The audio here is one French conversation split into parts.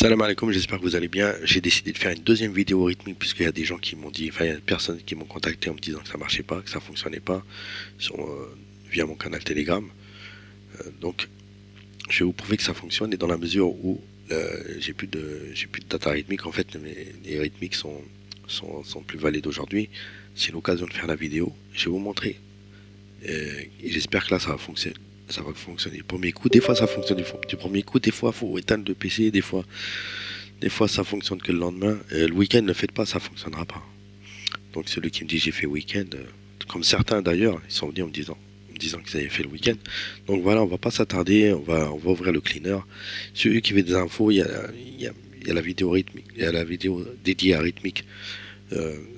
Salam alaikum, j'espère que vous allez bien. J'ai décidé de faire une deuxième vidéo rythmique puisqu'il y a des gens qui m'ont dit, enfin il y a des personnes qui m'ont contacté en me disant que ça marchait pas, que ça fonctionnait pas sur, via mon canal Telegram. Donc je vais vous prouver que ça fonctionne et dans la mesure où j'ai plus de data rythmique, en fait les rythmiques sont plus valides aujourd'hui. C'est l'occasion de faire la vidéo. Je vais vous montrer. Et j'espère que là ça va fonctionner. Ça va fonctionner du premier coup. Des fois ça fonctionne du premier coup, des fois il faut éteindre le PC, des fois ça fonctionne que le lendemain. Le week-end ne le faites pas, ça fonctionnera pas. Donc celui qui me dit j'ai fait week-end, comme certains d'ailleurs, ils sont venus en me disant qu'ils avaient fait le week-end. Donc voilà, on va pas s'attarder, on va ouvrir le cleaner. Celui qui veut des infos, il y a la vidéo rythmique, il y a la vidéo dédiée à rythmique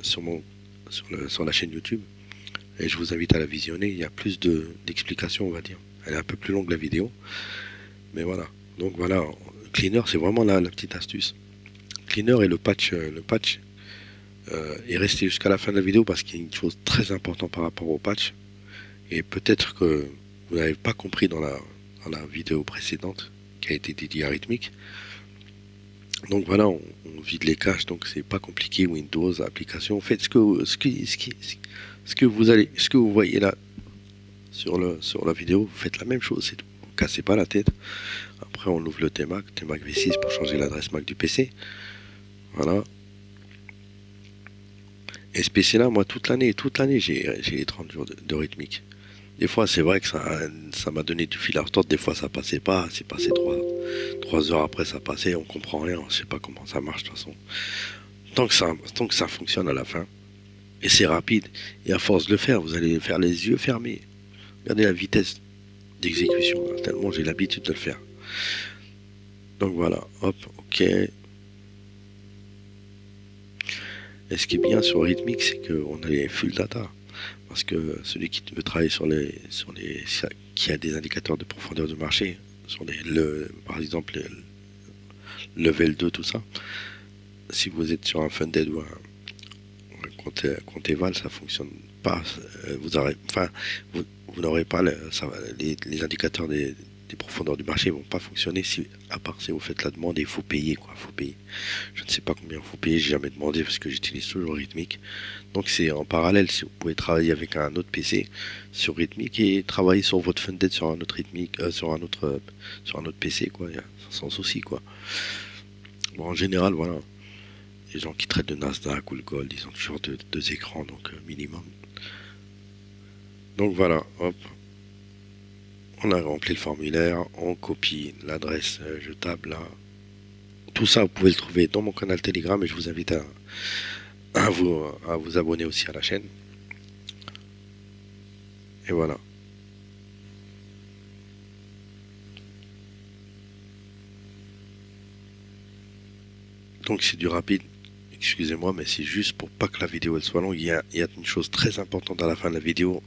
sur sur la chaîne YouTube. Et je vous invite à la visionner. Il y a plus d'explications, on va dire. Elle est un peu plus longue la vidéo, mais voilà. Donc voilà, cleaner, c'est vraiment la petite astuce. Cleaner et le patch est resté jusqu'à la fin de la vidéo parce qu'il y a une chose très importante par rapport au patch. Et peut-être que vous n'avez pas compris dans la vidéo précédente qui a été dédiée à rythmique. Donc voilà, on vide les caches, donc c'est pas compliqué. Windows, application, faites ce que vous voyez là sur la vidéo, vous faites la même chose, c'est tout. Vous cassez pas la tête. Après, on ouvre le TMAC V6 pour changer l'adresse MAC du PC. Voilà. Et ce PC-là, moi, toute l'année, j'ai les 30 jours de rythmique. Des fois, c'est vrai que ça m'a donné du fil à retordre. Des fois, ça passait pas. C'est passé 3 heures après, ça passait. On comprend rien. On sait pas comment ça marche, de toute façon. Tant que ça fonctionne à la fin. Et c'est rapide. Et à force de le faire, vous allez faire les yeux fermés. Regardez la vitesse d'exécution. Là, tellement j'ai l'habitude de le faire. Donc voilà. Hop, ok. Et ce qui est bien sur Rhythmic, c'est qu'on a les full data. Parce que celui qui veut travailler qui a des indicateurs de profondeur de marché, par exemple, level 2, tout ça, si vous êtes sur un funded ou compte Eval, ça fonctionne pas. Vous n'aurez pas les indicateurs des profondeurs du marché vont pas fonctionner à part si vous faites la demande et il faut payer quoi, faut payer. Je ne sais pas combien il faut payer, j'ai jamais demandé parce que j'utilise toujours Rhythmic. Donc c'est en parallèle, si vous pouvez travailler avec un autre PC sur Rhythmic et travailler sur votre funded sur un autre Rhythmic, sur un autre PC quoi, sans souci quoi. Bon en général voilà. Les gens qui traitent de Nasdaq ou le Gold, ils ont toujours deux écrans, donc minimum. Donc voilà, hop, on a rempli le formulaire, on copie l'adresse jetable là. Tout ça, vous pouvez le trouver dans mon canal Telegram et je vous invite à vous abonner aussi à la chaîne. Et voilà. Donc c'est du rapide. Excusez-moi, mais c'est juste pour pas que la vidéo elle soit longue. Il y a une chose très importante à la fin de la vidéo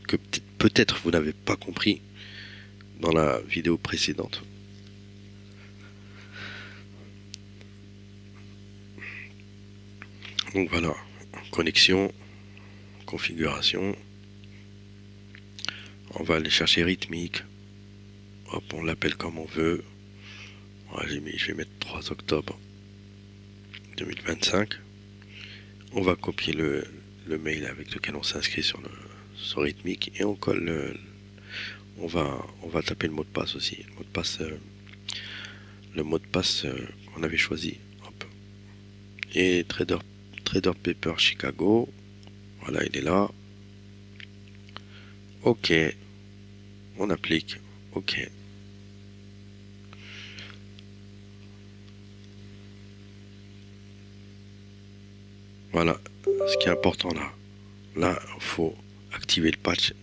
que peut-être vous n'avez pas compris dans la vidéo précédente. Donc voilà, connexion, configuration. On va aller chercher rythmique. Hop, on l'appelle comme on veut. Voilà, je vais mettre 3 octobre 2025. On va copier le mail avec lequel on s'inscrit sur rythmique et on colle on va taper le mot de passe aussi. Le mot de passe qu'on avait choisi. Hop. Et Trader Paper Chicago. Voilà, il est là. Ok. On applique. Ok. Voilà. Ce qui est important là. Là, il faut activer le patch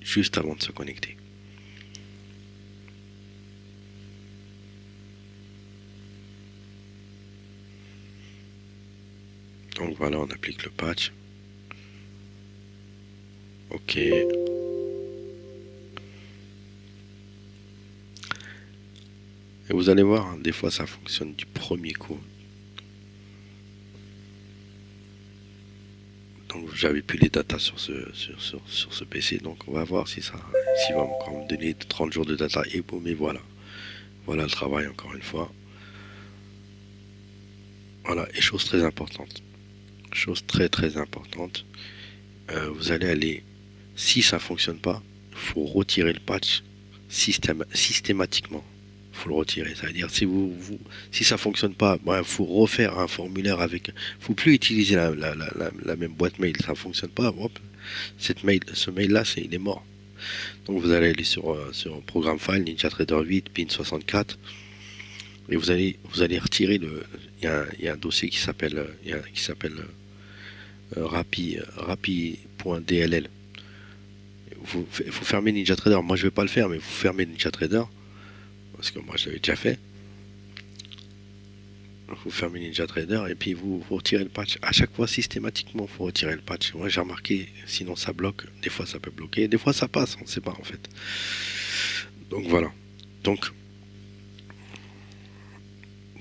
juste avant de se connecter. Donc voilà, on applique le patch. Ok. Et vous allez voir, hein, des fois ça fonctionne du premier coup. Donc j'avais plus les datas sur ce PC, donc on va voir s'il va encore me donner 30 jours de data et boum, et voilà. Voilà le travail encore une fois. Voilà, et chose très importante, chose très très importante, vous allez aller, si ça fonctionne pas, il faut retirer le patch systématiquement. Il faut le retirer. Ça veut dire si si ça fonctionne pas, il faut refaire un formulaire avec. Faut plus utiliser la même boîte mail. Ça fonctionne pas. Hop, ce mail là, il est mort. Donc vous allez aller sur Programme File, NinjaTrader 8, pin 64, et vous allez retirer il y a un dossier qui s'appelle rapi.dll. Il faut fermer NinjaTrader. Moi, je vais pas le faire, mais vous fermez NinjaTrader parce que moi, je l'avais déjà fait. Vous fermez NinjaTrader et puis vous retirez le patch. À chaque fois, systématiquement, faut retirer le patch. Moi, j'ai remarqué, sinon ça bloque. Des fois, ça peut bloquer. Des fois, ça passe. On ne sait pas en fait. Donc voilà. Donc,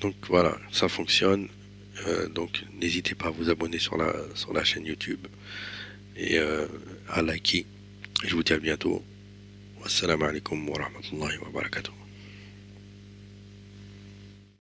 donc voilà, ça fonctionne. Donc n'hésitez pas à vous abonner sur la chaîne YouTube et à liker. Et je vous dis à bientôt. Wassalamu alaikum wa rahmatullahi wa barakatuh.